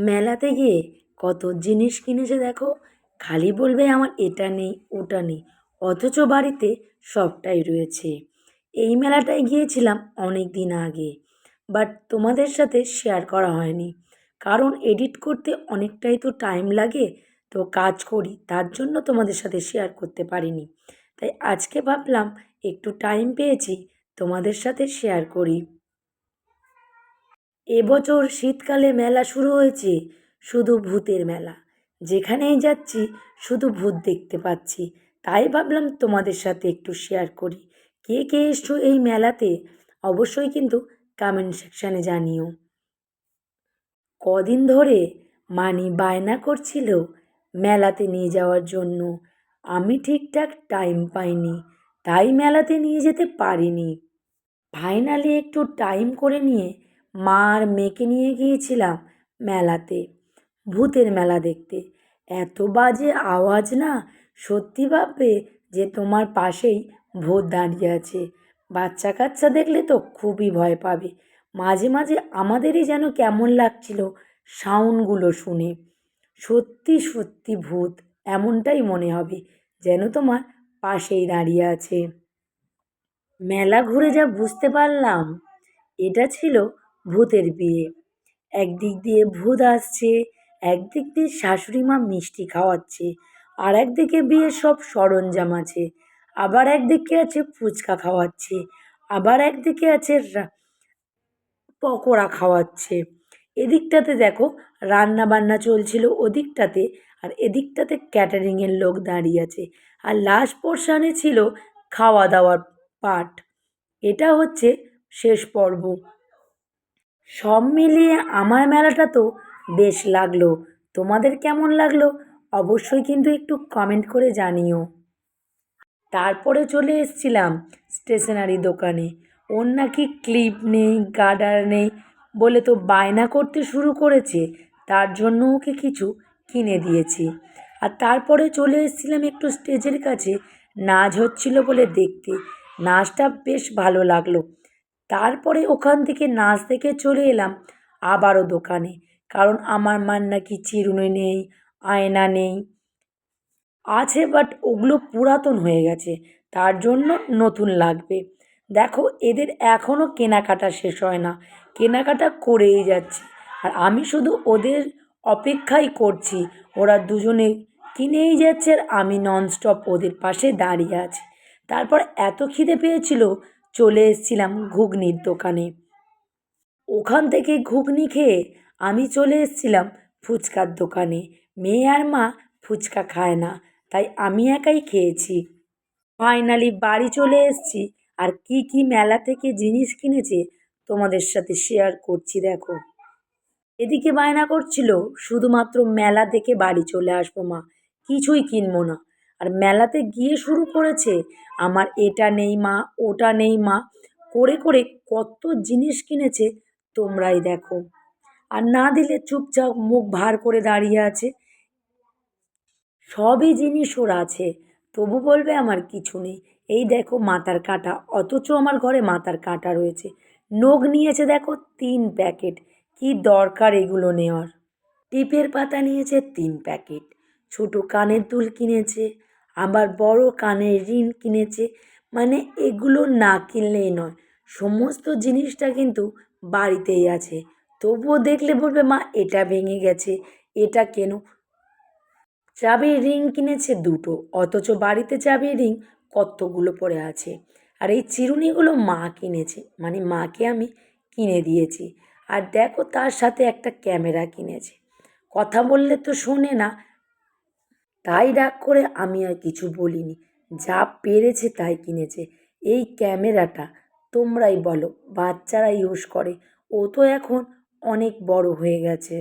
মেলাতে গিয়ে কত জিনিস কিনেছে দেখো। খালি বলবে আমার এটা নেই ওটা নেই, অথচ বাড়িতে সবটাই রয়েছে। এই মেলাটায় গিয়েছিলাম অনেক দিন আগে, বাট তোমাদের সাথে শেয়ার করা হয়নি, কারণ এডিট করতে অনেকটাই তো টাইম লাগে। তো কাজ করি, তার জন্য তোমাদের সাথে শেয়ার করতে পারিনি। তাই আজকে ভাবলাম একটু টাইম পেয়েছি, তোমাদের সাথে শেয়ার করি। এবছর শীতকালে মেলা শুরু হয়েছে, শুধু ভূতের মেলা। যেখানেই যাচ্ছি শুধু ভূত দেখতে পাচ্ছি। তাই ভাবলাম তোমাদের সাথে একটু শেয়ার করি। কে কে এসছো এই মেলাতে অবশ্যই কিন্তু কমেন্ট সেকশানে জানিও। কদিন ধরে মানি বায়না করছিল মেলাতে নিয়ে যাওয়ার জন্য। আমি ঠিকঠাক টাইম পাইনি, তাই মেলাতে নিয়ে যেতে পারিনি। ফাইনালি একটু টাইম করে নিয়ে মা আর মেয়েকে নিয়ে গিয়েছিলাম মেলাতে, ভূতের মেলা দেখতে। এত বাজে আওয়াজ না, সত্যি ভাববে যে তোমার পাশেই ভূত দাঁড়িয়ে আছে। বাচ্চা কাচ্চা দেখলে তো খুবই ভয় পাবে। মাঝে মাঝে আমাদেরই যেন কেমন লাগছিল সাউন্ডগুলো শুনে। সত্যি সত্যি ভূত এমনটাই মনে হবে, যেন তোমার পাশেই দাঁড়িয়ে আছে। মেলা ঘুরে যা বুঝতে পারলাম, এটা ছিল ভূতের বিয়ে। একদিক দিয়ে ভূত আসছে, একদিক দিয়ে শাশুড়ি মা মিষ্টি খাওয়াচ্ছে, আর একদিকে বিয়ের সব সরঞ্জাম আছে। আবার একদিকে আছে ফুচকা খাওয়াচ্ছে, আবার একদিকে আছে পকোড়া খাওয়াচ্ছে। এদিকটাতে দেখো রান্না বান্না চলছিল ওদিকটাতে, আর এদিকটাতে ক্যাটারিংয়ের লোক দাঁড়িয়ে আছে। আর লাস্ট পোর্শনে ছিল খাওয়া দাওয়ার পার্ট। এটা হচ্ছে শেষ পর্ব। সব মিলিয়ে আমার মেলাটা তো বেশ লাগলো। তোমাদের কেমন লাগলো অবশ্যই কিন্তু একটু কমেন্ট করে জানিও। তারপরে চলে এসেছিলাম স্টেশনারি দোকানে। ওর নাকি ক্লিপ নেই, গার্ডার নেই বলে তো বায়না করতে শুরু করেছে। তার জন্য ওকে কিছু কিনে দিয়েছি। আর তারপরে চলে এসেছিলাম একটু স্টেজের কাছে, নাচ হচ্ছিল বলে দেখতে। নাচটা বেশ ভালো লাগলো। তারপরে ওখান থেকে নাচ দেখে চলে এলাম আবারও দোকানে, কারণ আমার মার নাকি চিরুনি নেই, আয়না নেই। আছে বাট ওগুলো পুরাতন হয়ে গেছে, তার জন্য নতুন লাগবে। দেখো এদের এখনও কেনাকাটা শেষ হয় না, কেনাকাটা করেই যাচ্ছে। আর আমি শুধু ওদের অপেক্ষাই করছি। ওরা দুজনে কিনেই যাচ্ছে আর আমি ননস্টপ ওদের পাশে দাঁড়িয়ে আছি। তারপর এত খিদে পেয়েছিল, চলে এসেছিলাম ঘুগনির দোকানে। ওখান থেকে ঘুগনি খেয়ে আমি চলে এসেছিলাম ফুচকার দোকানে। মেয়ে আর মা ফুচকা খায় না, তাই আমি একাই খেয়েছি। ফাইনালি বাড়ি চলে এসেছি, আর কি কি মেলা থেকে জিনিস কিনেছে তোমাদের সাথে শেয়ার করছি দেখো। এদিকে বায়না করছিল শুধুমাত্র মেলা দেখে বাড়ি চলে আসবো মা, কিছুই কিনবো না। আর মেলাতে গিয়ে শুরু করেছে আমার এটা নেই মা, ওটা নেই মা করে করে কত জিনিস কিনেছে তোমরাই দেখো। আর না দিলে চুপচাপ মুখ ভার করে দাঁড়িয়ে আছে। সবই জিনিস ওর আছে, তবু বলবে আমার কিছু নেই। এই দেখো মাথার কাঁটা, অথচ আমার ঘরে মাথার কাঁটা রয়েছে। নখ নিয়েছে দেখো 3 প্যাকেট, কি দরকার এগুলো নেওয়ার। টিপের পাতা নিয়েছে 3 প্যাকেট, ছোটো কানের দুল কিনেছে, আবার বড় কানের রিং কিনেছে। মানে এগুলো না কিনলেই নয়, সমস্ত জিনিসটা কিন্তু বাড়িতেই আছে। তবুও দেখলে বলবে মা এটা ভেঙে গেছে, এটা কেন। চাবির রিং কিনেছে 2টো, অথচ বাড়িতে চাবির রিং কতগুলো পড়ে আছে। আর এই চিরুনিগুলো মা কিনেছে, মানে মাকে আমি কিনে দিয়েছি। আর দেখো তার সাথে একটা ক্যামেরা কিনেছে। কথা বললে তো শোনে না, তাই রাগ করে আমি আর কিছু বলিনি। যা পেরেছে তাই কিনেছে। এই ক্যামেরাটা তোমরাই বলো বাচ্চারা ইউজ করে, ও তো এখন অনেক বড় হয়ে গেছে।